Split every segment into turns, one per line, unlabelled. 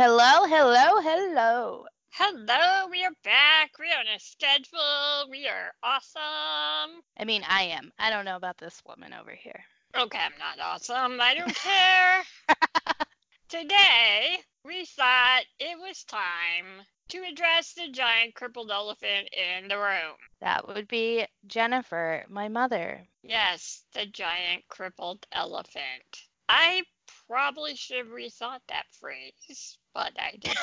Hello, hello, hello.
Hello, we are back. We're on a schedule. We are awesome.
I mean, I am. I don't know about this woman over here.
Okay, I'm not awesome. I don't care. Today, we thought it was time to address the giant crippled elephant in the room.
That would be Jennifer, my mother.
Yes, the giant crippled elephant. I probably should have rethought that phrase, but I did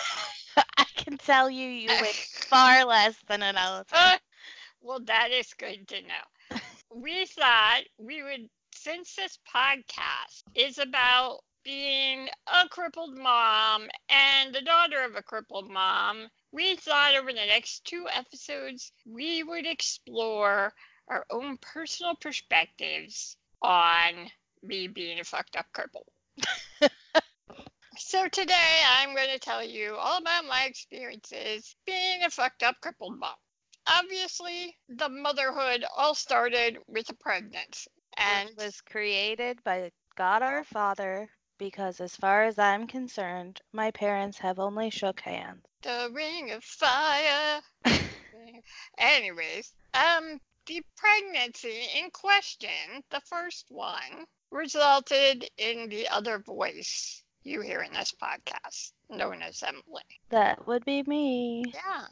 not.
I can tell you weigh far less than an elephant.
Well, that is good to know. We thought we would, since this podcast is about being a crippled mom and the daughter of a crippled mom, we thought over the next 2 episodes we would explore our own personal perspectives on me being a fucked up cripple. So today I'm going to tell you all about my experiences being a fucked up crippled mom. Obviously, the motherhood all started with a pregnancy. And
it was created by God our Father because as far as I'm concerned, my parents have only shook hands.
The ring of fire. Anyways, the pregnancy in question, the first one, resulted in the other voice you hear in this podcast, known as Emili.
That would be me.
Yeah.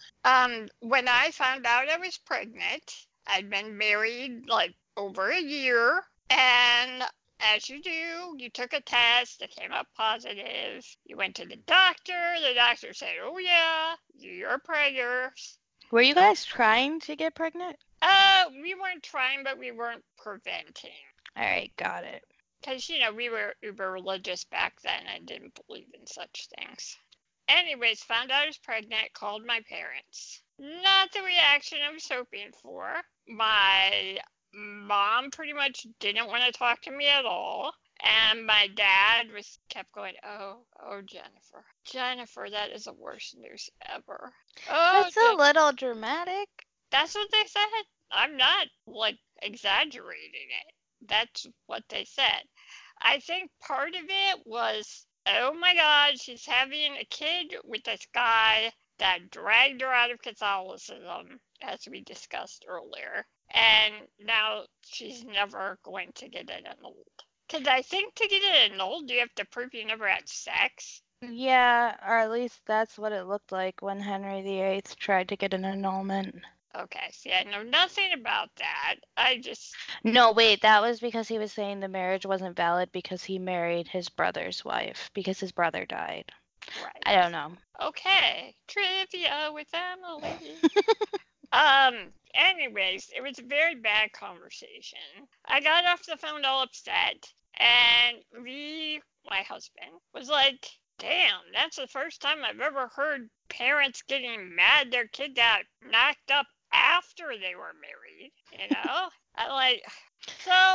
When I found out I was pregnant, I'd been married like over a year, and as you do, you took a test, it came up positive. You went to the doctor said, oh yeah, you're pregnant.
Were you guys trying to get pregnant?
We weren't trying, but we weren't preventing.
All right, got it.
Because, we were uber religious back then and didn't believe in such things. Anyways, found out I was pregnant, called my parents. Not the reaction I was hoping for. My mom pretty much didn't want to talk to me at all. And my dad kept going, oh, Jennifer. Jennifer, that is the worst news ever. Oh,
that's a little dramatic.
That's what they said. I'm not, exaggerating it. That's what they said. I think part of it was, oh my God, she's having a kid with this guy that dragged her out of Catholicism, as we discussed earlier. And now she's never going to get it annulled. Because I think to get it annulled, you have to prove you never had sex.
Yeah, or at least that's what it looked like when Henry VIII tried to get an annulment.
Okay, see, I know nothing about that.
No, wait, that was because he was saying the marriage wasn't valid because he married his brother's wife, because his brother died.
Right.
I don't know.
Okay, trivia with Emili. Anyways, it was a very bad conversation. I got off the phone all upset, and my husband, was like, damn, that's the first time I've ever heard parents getting mad their kid got knocked up after they were married,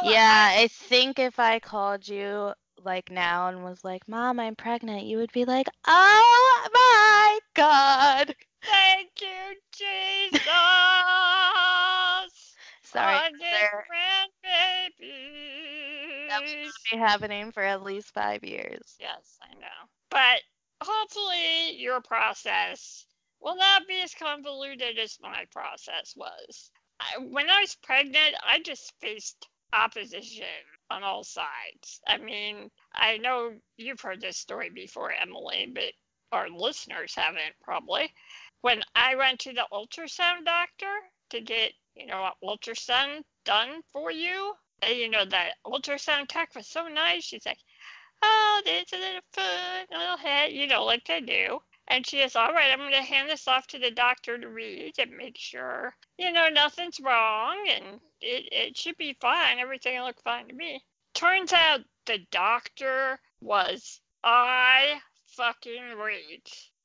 I
think if I called you now and was like, Mom, I'm pregnant, you would be like, oh my God.
Thank you, Jesus.
Sorry,
grandbaby.
That will be happening for at least 5 years.
Yes, I know. But hopefully your process will not be as convoluted as my process was. When I was pregnant, I just faced opposition on all sides. I mean, I know you've heard this story before, Emili, but our listeners haven't probably. When I went to the ultrasound doctor to get, an ultrasound done for you, the ultrasound tech was so nice. She's like, oh, there's a little foot, a little head, like they do. And she says, all right, I'm going to hand this off to the doctor to read and make sure, nothing's wrong and it should be fine. Everything looked fine to me. Turns out the doctor was fucking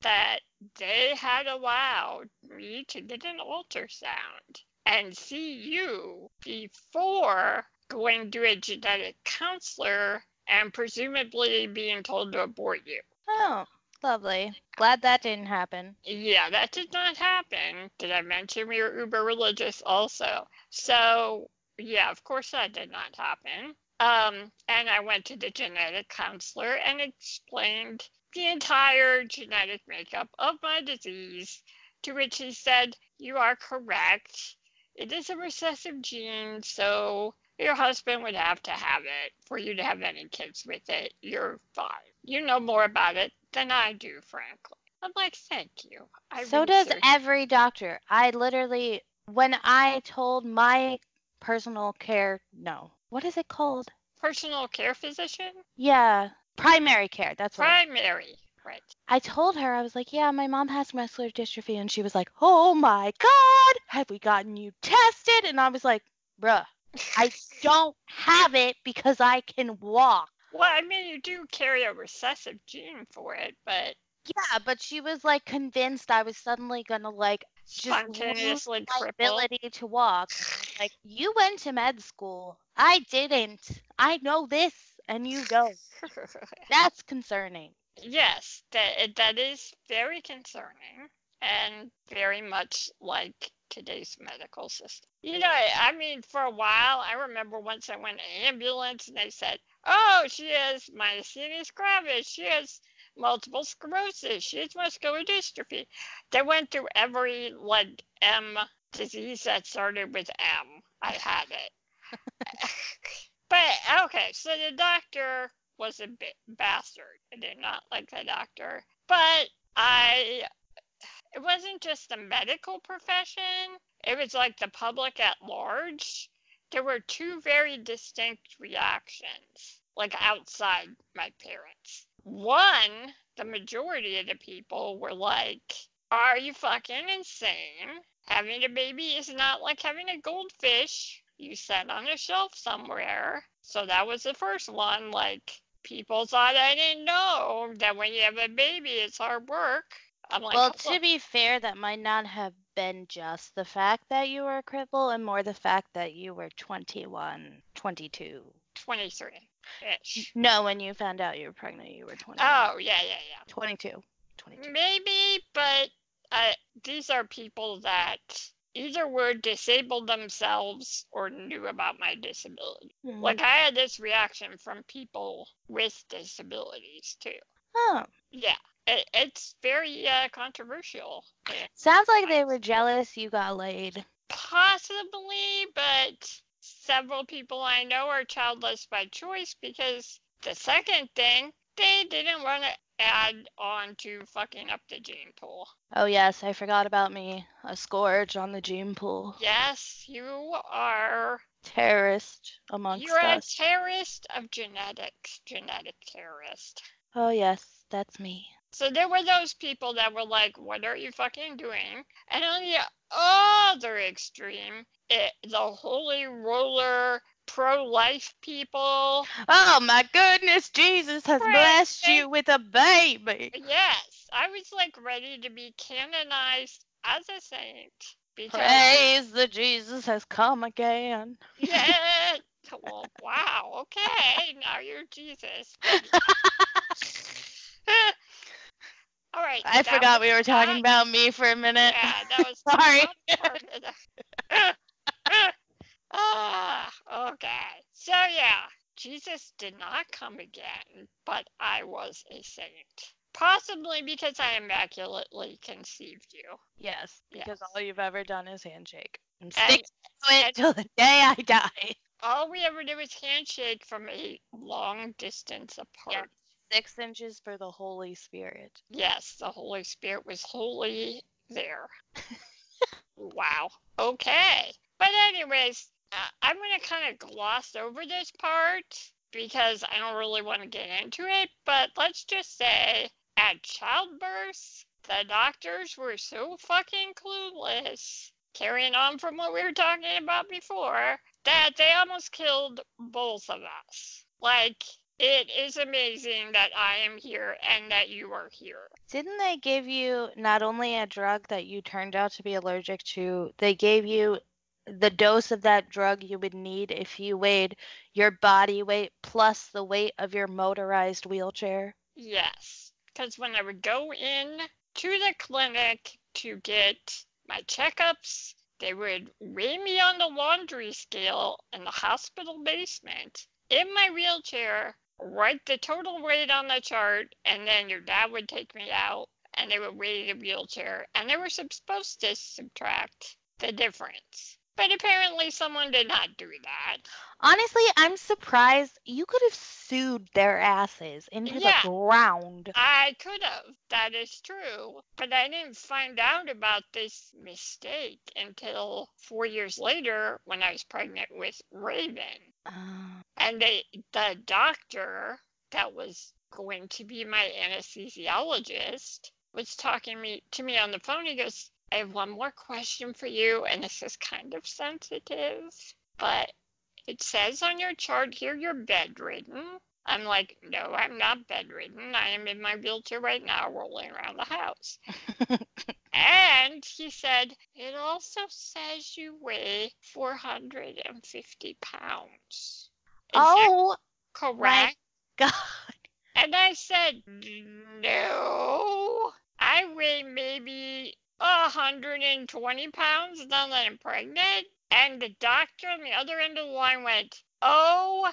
that they had allowed me to get an ultrasound and see you before going to a genetic counselor and presumably being told to abort you.
Oh, lovely. Glad that didn't happen.
Yeah, that did not happen. Did I mention we were uber religious also? So, yeah, of course that did not happen. And I went to the genetic counselor and explained the entire genetic makeup of my disease, to which he said, "You are correct. It is a recessive gene, so your husband would have to have it for you to have any kids with it. You're fine. You know more about it than I do, frankly." I'm like, thank you. I
So does
researched.
every doctor. I literally, when I told my personal care, no, what is it called?
Personal care physician?
Yeah, primary care. That's what
Primary, right.
I told her. I was like, yeah, my mom has muscular dystrophy. And she was like, oh my God, have we gotten you tested? And I was like, bruh, I don't have it because I can walk.
Well, I mean, you do carry a recessive gene for it, but
Yeah, but she was like convinced I was suddenly gonna like just lose
spontaneously
my
crippled.
ability to walk. Like, you went to med school. I didn't. I know this and you don't. That's concerning.
Yes, that is very concerning and very much like today's medical system. You know, I mean, for a while, I remember once I went in an ambulance and they said, "Oh, she has myasthenia gravis. She has multiple sclerosis. She has muscular dystrophy." They went through every like M disease that started with M. I had it. But okay, so the doctor was a bit bastard. I did not like the doctor. But it wasn't just the medical profession, it was like the public at large. There were two very distinct reactions, like outside my parents. One, the majority of the people were like, "Are you fucking insane? Having a baby is not like having a goldfish you set on a shelf somewhere." So that was the first one. Like, people thought I didn't know that when you have a baby, it's hard work. I'm like,
Well,
hold
to be fair, that might not have been just the fact that you were a cripple and more the fact that you were 21, 22.
23-ish.
No, when you found out you were pregnant, you were 21.
Oh, yeah.
22. 22.
Maybe, but these are people that either were disabled themselves or knew about my disability.
Mhm.
Like, I had this reaction from people with disabilities, too.
Oh.
Yeah, it's very controversial.
Sounds like they were jealous you got laid.
Possibly, but several people I know are childless by choice because the second thing, they didn't want to add on to fucking up the gene pool.
Oh, yes, I forgot about me. A scourge on the gene pool.
Yes, you are.
Terrorist amongst
You're a
us.
terrorist of genetics. Genetic terrorist.
Oh, yes, that's me.
So there were those people that were like, "What are you fucking doing?" And on the other extreme, the holy roller pro-life people.
Oh, my goodness, Jesus has blessed
Praise-
you with a baby.
Yes, I was like ready to be canonized as a saint. Because,
Praise the Jesus has come again.
yeah. Well, wow. Okay, now you're Jesus. All right.
I forgot we were talking about me for a minute.
Yeah, that was
Sorry.
Okay. So yeah, Jesus did not come again, but I was a saint. Possibly because I immaculately conceived you.
Yes, because
Yes.
all you've ever done is handshake. And
And-
stick to it till the day I die.
All we ever did was handshake from a long distance apart.
6 inches for the Holy Spirit.
Yes, the Holy Spirit was wholly there. Wow. Okay. But anyways, I'm going to kind of gloss over this part because I don't really want to get into it. But let's just say at childbirth, the doctors were so fucking clueless, carrying on from what we were talking about before, that they almost killed both of us. Like, it is amazing that I am here and that you are here.
Didn't they give you not only a drug that you turned out to be allergic to, they gave you the dose of that drug you would need if you weighed your body weight plus the weight of your motorized wheelchair?
Yes, because when I would go in to the clinic to get my checkups, they would weigh me on the laundry scale in the hospital basement in my wheelchair write the total weight on the chart, and then your dad would take me out, and they would weigh the wheelchair, and they were supposed to subtract the difference. But apparently someone did not do that.
Honestly, I'm surprised. You could have sued their asses into the
Yeah,
ground.
I could have. That is true. But I didn't find out about this mistake until 4 years later when I was pregnant with Raven. And the doctor that was going to be my anesthesiologist was talking to me on the phone. He goes, I have one more question for you, and this is kind of sensitive, but it says on your chart here you're bedridden. I'm like, no, I'm not bedridden. I am in my wheelchair right now rolling around the house. And he said, it also says you weigh 450 pounds. Is that correct?
My God.
And I said, no. I weigh maybe 120 pounds now that I'm pregnant. And the doctor on the other end of the line went, oh,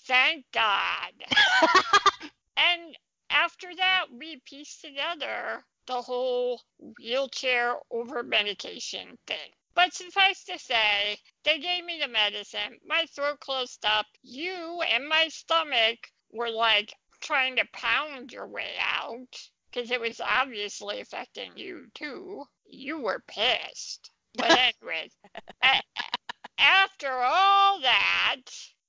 thank God. And after that, we pieced together the whole wheelchair over medication thing. But suffice to say, they gave me the medicine. My throat closed up. You and my stomach were like trying to pound your way out because it was obviously affecting you too. You were pissed. But anyways, after all that,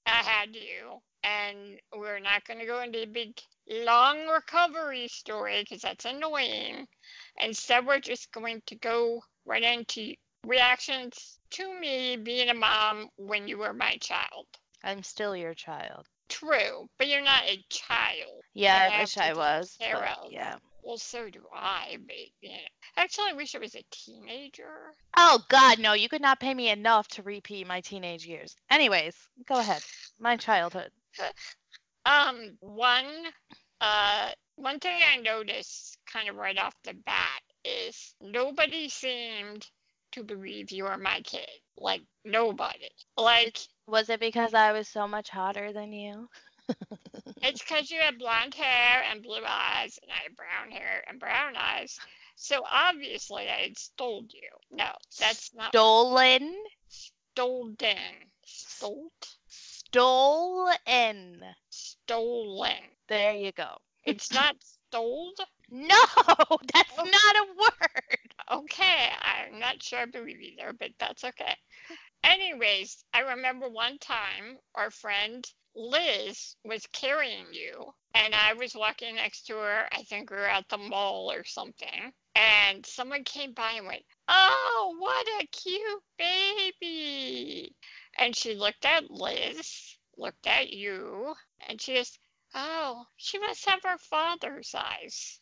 I had you. And we're not going to go into a big, long recovery story because that's annoying. Instead, we're just going to go right into reactions to me being a mom when you were my child.
I'm still your child.
True, but you're not a child.
Yeah, I wish I was. But yeah.
Well, so do I, but actually, I wish I was a teenager.
Oh God, no! You could not pay me enough to repeat my teenage years. Anyways, go ahead. My childhood.
One thing I noticed kind of right off the bat is nobody seemed to believe you were my kid. Like, nobody. Like,
was it because I was so much hotter than you?
It's because you had blonde hair and blue eyes, and I had brown hair and brown eyes. So obviously I had stole you. No, that's not
stolen.
Stolen. Stolen.
There you go.
It's not stoled?
No, that's not a word.
Okay, I'm not sure I believe you there, but that's okay. Anyways, I remember one time our friend Liz was carrying you, and I was walking next to her. I think we were at the mall or something. And someone came by and went, oh, what a cute baby. And she looked at Liz, looked at you, and she just, oh, she must have her father's eyes.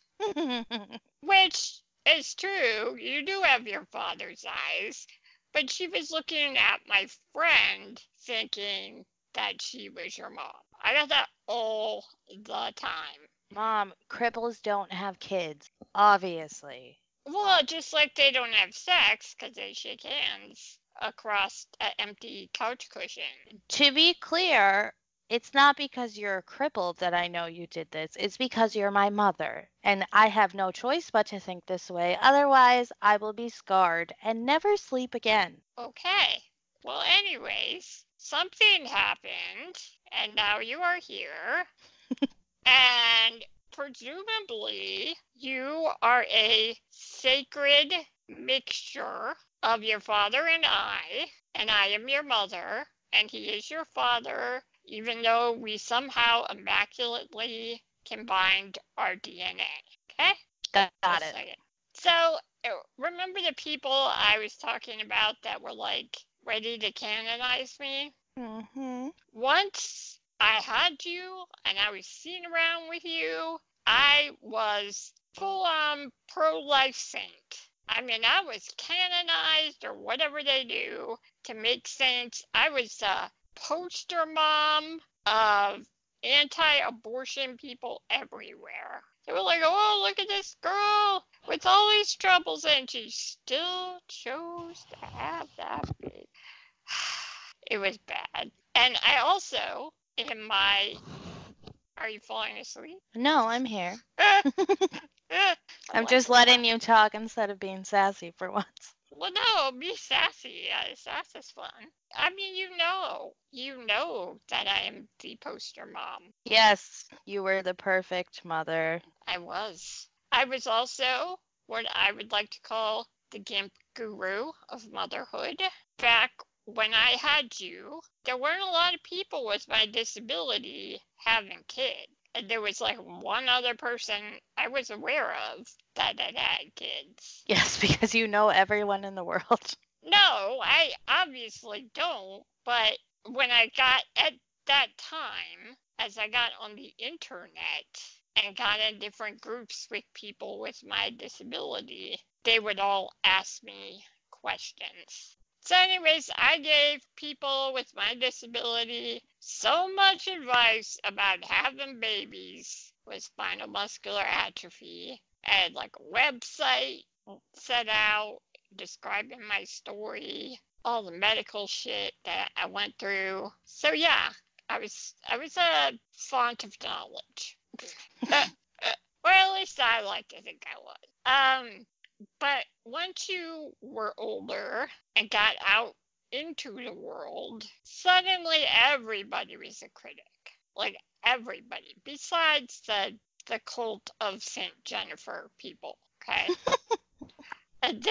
Which is true. You do have your father's eyes. But she was looking at my friend thinking that she was your mom. I got that all the time.
Mom, cripples don't have kids, obviously.
Well, just like they don't have sex because they shake hands across an empty couch cushion.
To be clear, it's not because you're crippled that I know you did this. It's because you're my mother. And I have no choice but to think this way. Otherwise, I will be scarred and never sleep again.
Okay. Well, anyways, something happened, and now you are here. And presumably, you are a sacred mixture of your father and I am your mother, and he is your father, even though we somehow immaculately combined our DNA. Okay?
Got it.
So, remember the people I was talking about that were like ready to canonize me?
Mm-hmm.
Once I had you and I was seen around with you, I was full-on pro-life saint. I mean, I was canonized or whatever they do to make saints. I was a poster mom of anti-abortion people everywhere. They were like, oh, look at this girl with all these troubles, and she still chose to have that baby. It was bad. And I also, in my Are you falling asleep?
No, I'm here.
I
I'm
like
just letting you talk instead of being sassy for once.
Well, no, be sassy. Sass is fun. I mean, you know that I am the poster mom.
Yes, you were the perfect mother.
I was. I was also what I would like to call the gimp guru of motherhood. Back when I had you, there weren't a lot of people with my disability having kids. And there was like one other person I was aware of that had kids.
Yes, because you know everyone in the world.
No, I obviously don't, but when I got at that time, as I got on the internet and got in different groups with people with my disability, they would all ask me questions. So, anyways, I gave people with my disability so much advice about having babies with spinal muscular atrophy. I had like a website set out describing my story, all the medical shit that I went through. So yeah, I was a font of knowledge. Or at least I like to think I was. But once you were older and got out into the world, suddenly everybody was a critic. Like everybody, besides the cult of Saint Jennifer people. Okay. And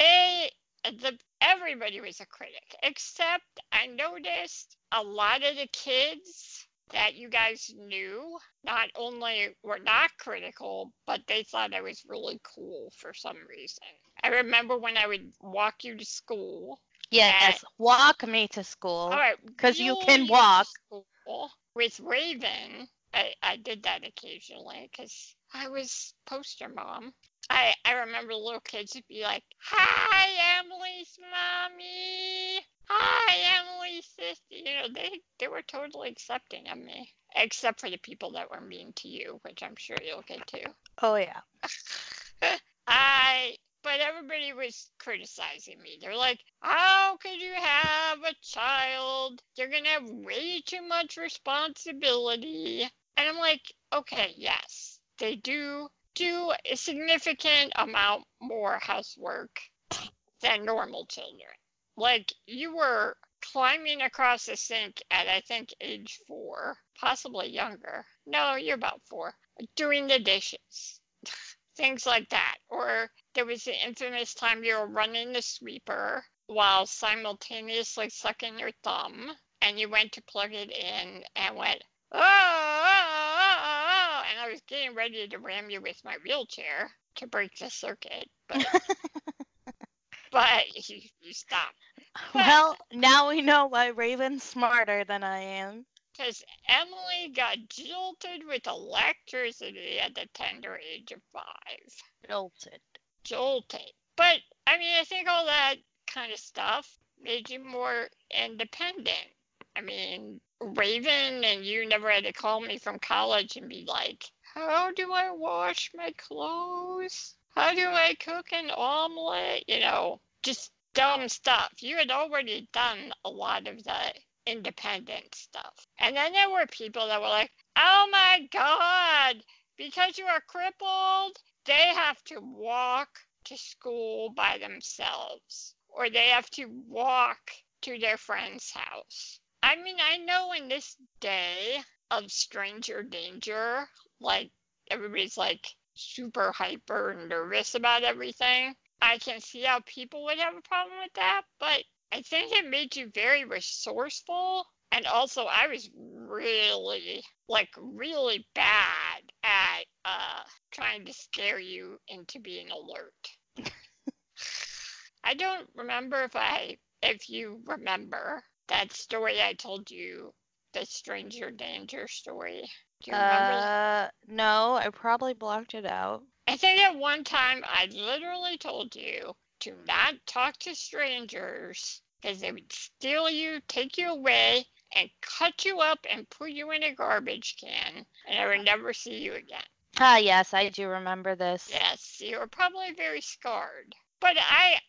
everybody was a critic, except I noticed a lot of the kids that you guys knew not only were not critical, but they thought I was really cool for some reason. I remember when I would walk you to school.
Yes, walk me to school.
All right,
because you can walk.
School with Raven. I did that occasionally because I was poster mom. I remember little kids would be like, "Hi, Emily's mommy. Hi, Emily's sister." You know, they were totally accepting of me, except for the people that were mean to you, which I'm sure you'll get to.
Oh yeah.
But everybody was criticizing me. They're like, "How could you have a child? You're gonna have way too much responsibility." And I'm like, okay, yes, they do a significant amount more housework than normal children. Like, you were climbing across the sink at, I think, age 4, possibly younger. No, you're about 4. Doing the dishes. Things like that. Or there was the infamous time you were running the sweeper while simultaneously sucking your thumb, and you went to plug it in and went, "Oh, and I was getting ready to ram you with my wheelchair to break the circuit, but you stopped.
Well, now we know why Raven's smarter than I am.
Because Emily got jolted with electricity at the tender age of 5. Jolted. But, I mean, I think all that kind of stuff made you more independent. I mean, Raven and you never had to call me from college and be like, "How do I wash my clothes? How do I cook an omelet?" You know, just dumb stuff. You had already done a lot of the independent stuff. And then there were people that were like, "Oh my God, because you are crippled, they have to walk to school by themselves, or they have to walk to their friend's house." I mean, I know in this day of stranger danger, like everybody's like super hyper and nervous about everything, I can see how people would have a problem with that, but I think it made you very resourceful. And also, I was really bad at trying to scare you into being alert. I don't remember if you remember that story I told you, the stranger danger story. Do you remember?
No, I probably blocked it out.
I think at one time I literally told you to not talk to strangers because they would steal you, take you away, and cut you up and put you in a garbage can, and I would never see you again.
Ah, yes, I do remember this.
Yes, you were probably very scarred. But I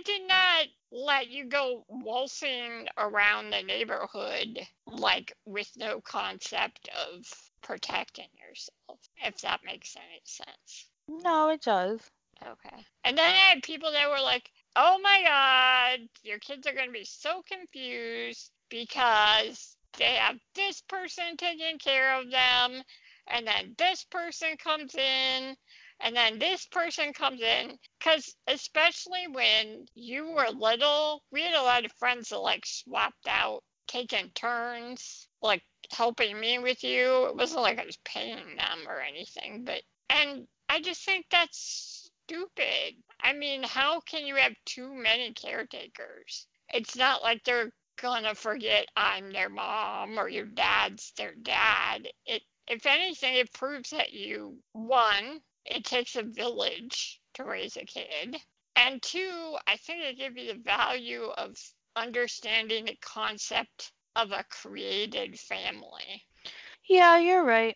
did not let you go waltzing around the neighborhood like with no concept of protecting yourself, if that makes any sense.
No, it does.
Okay. And then I had people that were like, oh my God, your kids are going to be so confused because they have this person taking care of them, and then this person comes in, and then this person comes in. Because especially when you were little, we had a lot of friends that like swapped out, taking turns, like helping me with you. It wasn't like I was paying them or anything, but, and I just think that's stupid. I mean, how can you have too many caretakers? It's not like they're gonna forget I'm their mom or your dad's their dad. If anything, it proves that you, one, it takes a village to raise a kid, and two, I think it gives you the value of understanding the concept of a created family.
Yeah, you're right.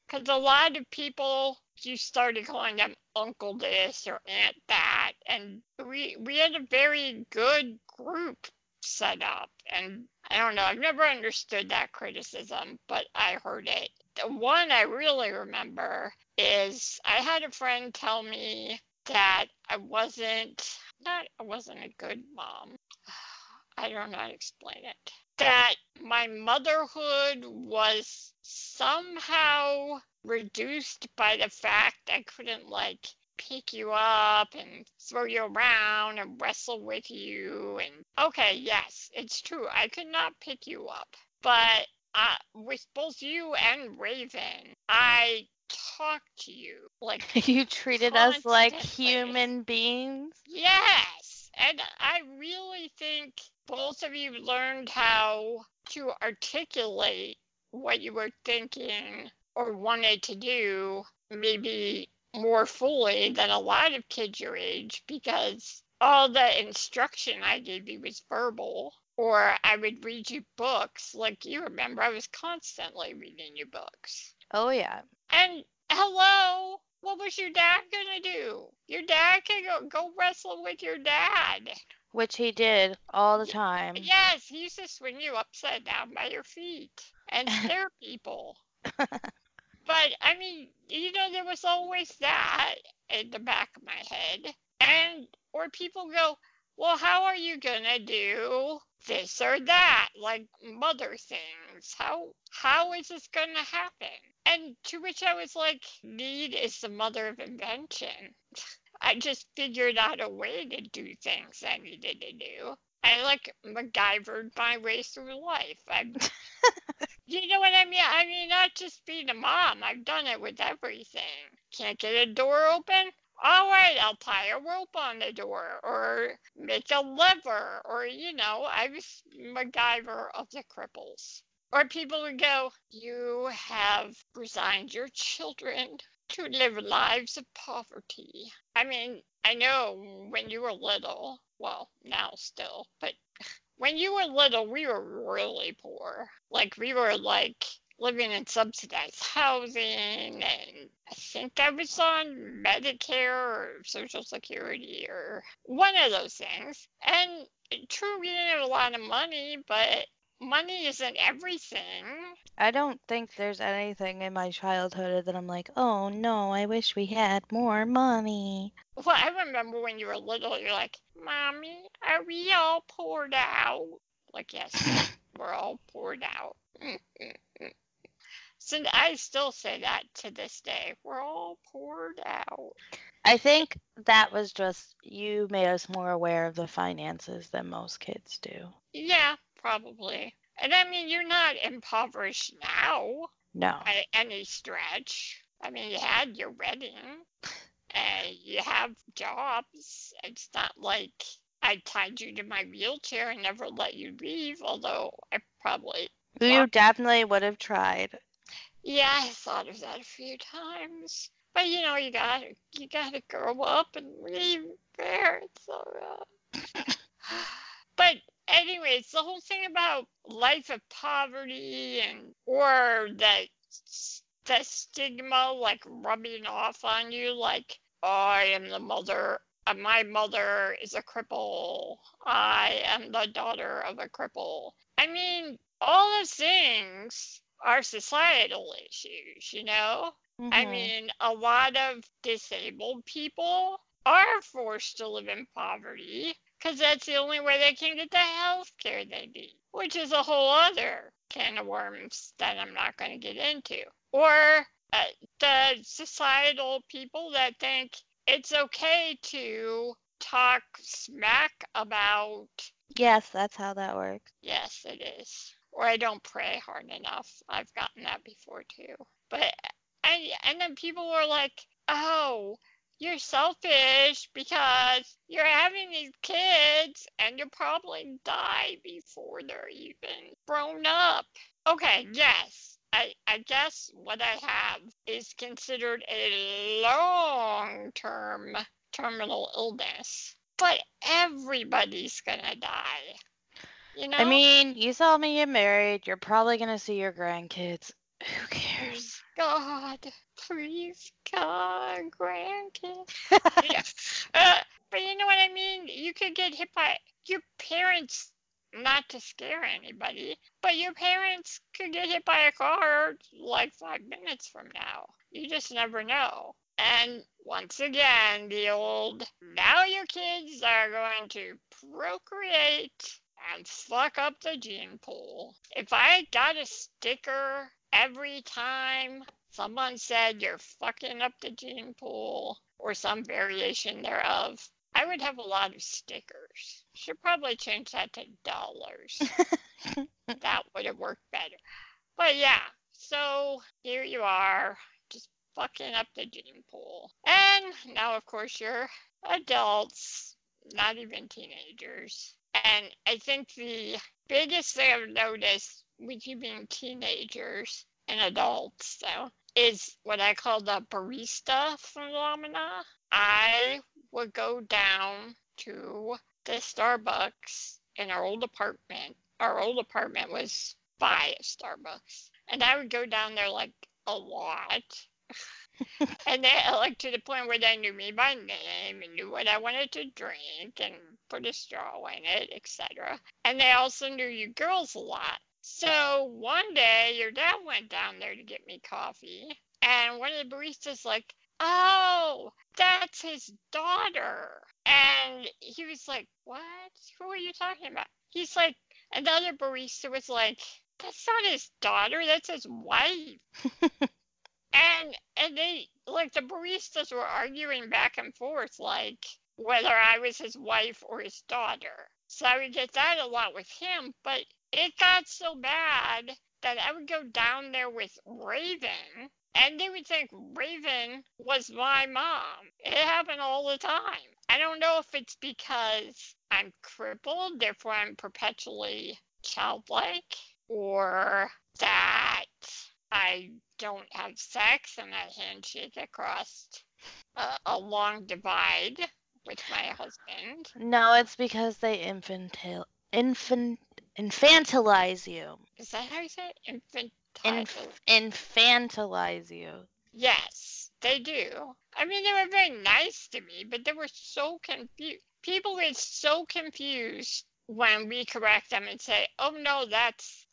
Because a lot of people, you started calling them uncle this or aunt that, and we had a very good group set up. And I don't know, I've never understood that criticism, but I heard it. The one I really remember is I had a friend tell me that I wasn't a good mom. I don't know how to explain it. That my motherhood was somehow reduced by the fact I couldn't like pick you up and throw you around and wrestle with you. And okay, yes, it's true. I could not pick you up, but with both you and Raven, I talked to you like
You treated us like
constantly.
human beings.
Yes, and I really think both of you learned how to articulate what you were thinking or wanted to do, maybe more fully than a lot of kids your age, because all the instruction I gave you was verbal, or I would read you books. Like you remember, I was constantly reading you books.
Oh, yeah.
And hello, what was your dad gonna do? Your dad can go wrestle with your dad.
Which he did all the time.
Yes, he used to swing you upside down by your feet and scare people. But I mean, there was always that in the back of my head. And or people go, well, how are you gonna do this or that, like mother things? How is this gonna happen? And to which I was like, need is the mother of invention. I just figured out a way to do things I needed to do. I like MacGyvered my way through life. You know what I mean? I mean, not just being a mom. I've done it with everything. Can't get a door open? All right, I'll tie a rope on the door or make a lever or, I was MacGyver of the cripples. Or people would go, you have resigned your children to live lives of poverty. I mean, I know when you were little, well, now still, but when you were little, we were really poor. Like, we were like living in subsidized housing, and I think I was on Medicare or Social Security or one of those things. And true, we didn't have a lot of money, but money isn't everything.
I don't think there's anything in my childhood that I'm like, oh no, I wish we had more money.
Well, I remember when you were little, you're like, Mommy, are we all poured out? Like, yes, we're all poured out. So I still say that to this day. We're all poured out.
I think that was just you made us more aware of the finances than most kids do.
Yeah, probably. And I mean, you're not impoverished now
No.
by any stretch. I mean, you had your wedding, and you have jobs. It's not like I tied you to my wheelchair and never let you leave, although I probably
You
thought,
definitely would have tried.
yeah, I thought of that a few times. But you gotta grow up and leave parents. So, but anyways, the whole thing about life of poverty or the stigma like rubbing off on you, like, oh, I am the mother. My mother is a cripple. I am the daughter of a cripple. I mean, all the things are societal issues, I
Mhm.
mean, a lot of disabled people are forced to live in poverty because that's the only way they can get the health care they need, which is a whole other can of worms that I'm not going to get into. Or uh, the societal people that think it's okay to talk smack about.
Yes, that's how that works.
Yes, it is. Or I don't pray hard enough. I've gotten that before too. But and then people were like, "Oh, you're selfish because you're having these kids and you'll probably die before they're even grown up." Okay, yes. I guess what I have is considered a long-term terminal illness. But everybody's gonna die, you
I
know?
mean, you saw me get married. You're probably gonna see your grandkids. Who
Oh,
cares?
God, please, God, grandkids. Yeah. But you know what I mean? You could get hit by your parents, not to scare anybody, but your parents could get hit by a car like 5 minutes from now. You just never know. And once again, the old, now your kids are going to procreate and fuck up the gene pool. If I got a sticker every time someone said you're fucking up the gene pool or some variation thereof, I would have a lot of stickers. Should probably change that to dollars. That would have worked better. But yeah, so here you are, just fucking up the gene pool. And now, of course, you're adults, not even teenagers. And I think the biggest thing I've noticed with you being teenagers and adults, though, is what I call the barista phenomena. I would go down to the Starbucks in our old apartment. Our old apartment was by a Starbucks. And I would go down there like a lot. And they like to the point where they knew me by name and knew what I wanted to drink and put a straw in it, etc. And they also knew you girls a lot. So one day your dad went down there to get me coffee, and one of the baristas like, "Oh, that's his daughter." And he was like, "What? Who are you talking about?" He's like, another barista was like, "That's not his daughter, that's his wife." And they like the baristas were arguing back and forth like whether I was his wife or his daughter. So I would get that a lot with him, but it got so bad that I would go down there with Raven and they would think Raven was my mom. It happened all the time. I don't know if it's because I'm crippled, therefore I'm perpetually childlike, or that I don't have sex and I handshake across a long divide with my husband.
No, it's because they infantilize you.
Is that how you say it? Infantile.
Infantilize you.
Yes, they do. I mean, they were very nice to me, but they were so confused. People get so confused when we correct them and say, "Oh no,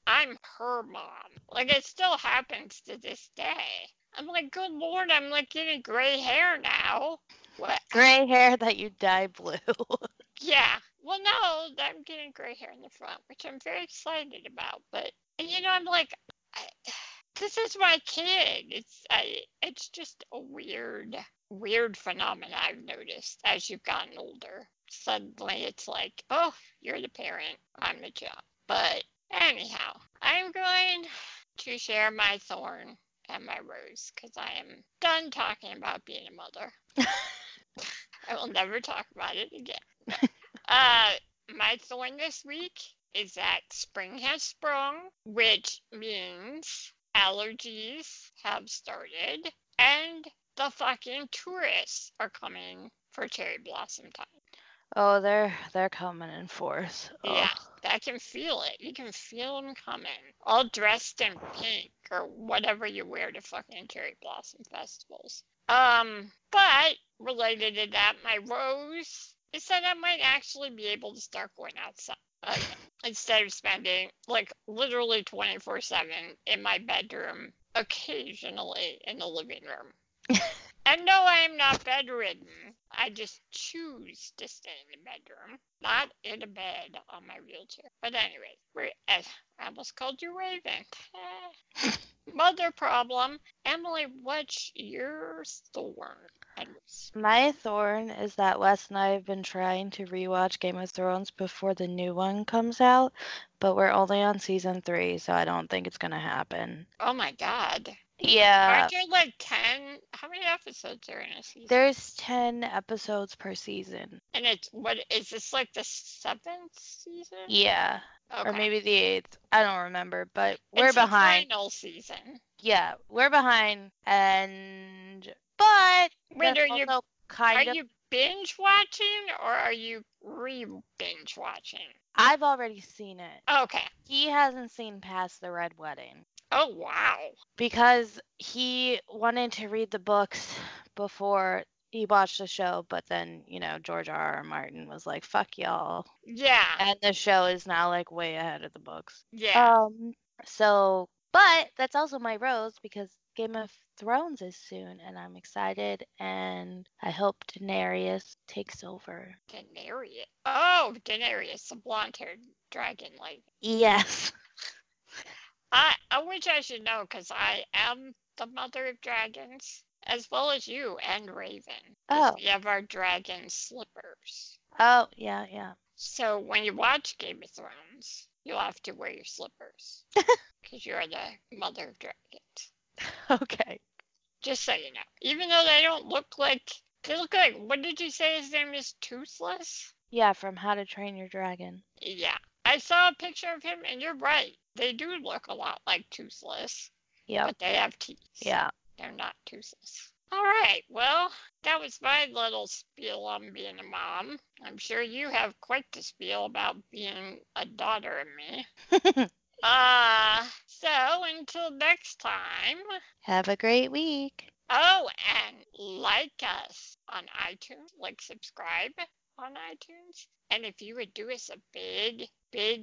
I'm her mom." Like it still happens to this day. I'm like, good Lord, I'm like getting gray hair now. What?
Gray hair that you dye blue.
Yeah. Well, no, I'm getting gray hair in the front, which I'm very excited about. But I'm like, I, this is my kid. It's just a weird phenomenon I've noticed as you've gotten older. Suddenly, it's like, oh, you're the parent, I'm the child. But anyhow, I'm going to share my thorn and my rose because I am done talking about being a mother. I will never talk about it again. No. Uh, my thorn this week is that spring has sprung, which means allergies have started, and the fucking tourists are coming for cherry blossom time.
Oh, they're coming in force.
Yeah,
Oh.
I can feel it. You can feel them coming, all dressed in pink or whatever you wear to fucking cherry blossom festivals. But related to that, my rose is that I might actually be able to start going outside again. instead of spending like literally 24/7 in my bedroom, occasionally in the living room. And no, I am not bedridden. I just choose to stay in the bedroom, not in a bed on my wheelchair. But anyway, I almost called you Raven. Mother problem. Emily, what's your thorn?
My thorn is that Wes and I have been trying to rewatch Game of Thrones before the new one comes out, but we're only on season 3, so I don't think it's gonna happen.
Oh my God.
Yeah.
Aren't there like 10? How many episodes are in a season?
There's 10 episodes per season.
And what is this, like the 7th season?
Yeah.
Okay.
Or maybe the 8th. I don't remember, but we're
it's
behind.
It's the final season.
Yeah, we're behind, but
wait, are
you
you binge watching or are you re-binge watching?
I've already seen it.
Okay.
He hasn't seen past the Red Wedding.
Oh, wow.
Because he wanted to read the books before he watched the show, but then, George R.R. Martin was like, fuck y'all.
Yeah.
And the show is now, like, way ahead of the books.
Yeah.
But that's also my rose because Game of Thrones is soon, and I'm excited, and I hope Daenerys takes over.
Daenerys? Oh, Daenerys, the blonde-haired dragon lady.
Yes.
I wish I should know because I am the mother of dragons, as well as you and Raven.
Oh.
We have our dragon slippers.
Oh, yeah.
So when you watch Game of Thrones, you'll have to wear your slippers because you're the mother of dragons.
Okay.
Just so you know. Even though they look like, what did you say his name is? Toothless?
Yeah, from How to Train Your Dragon.
Yeah. I saw a picture of him, and you're right. They do look a lot like Toothless.
Yeah.
But they have teeth.
Yeah.
They're not toothless. All right. Well, that was my little spiel on being a mom. I'm sure you have quite the spiel about being a daughter of me. So until next time.
Have a great week.
Oh, and like us on iTunes, subscribe on iTunes. And if you would do us a big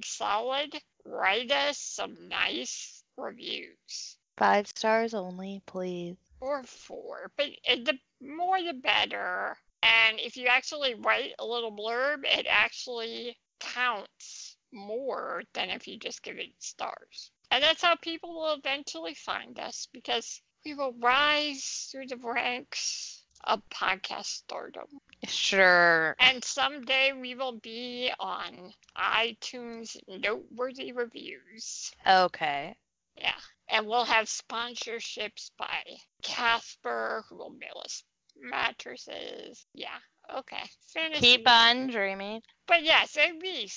solid, write us some nice reviews.
5 stars only, please.
Or 4, but the more the better. And if you actually write a little blurb, it actually counts more than if you just give it stars. And that's how people will eventually find us, because we will rise through the ranks of podcast stardom.
Sure.
And someday we will be on iTunes noteworthy reviews.
Okay.
Yeah. And we'll have sponsorships by Casper, who will mail us mattresses. Yeah, okay. Fantasy.
Keep on dreaming.
But yes, at the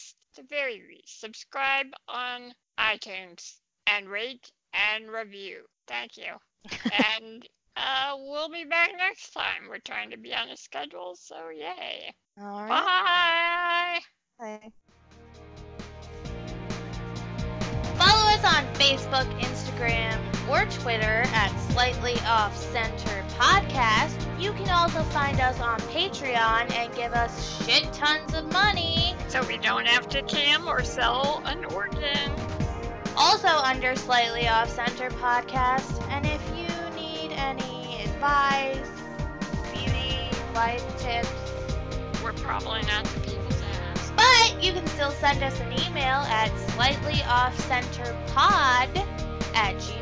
very least, subscribe on iTunes and rate and review. Thank you. And we'll be back next time. We're trying to be on a schedule, so yay.
All right.
Bye.
Bye. Follow us on Facebook, Instagram, or Twitter at Slightly Off Center Podcast. You can also find us on Patreon and give us shit tons of money.
So we don't have to cam or sell an organ.
Also under Slightly Off Center Podcast. And if you need any advice, beauty, life tips,
we're probably not the people to ask.
But you can still send us an email at slightyoffcenterpod@gmail.com.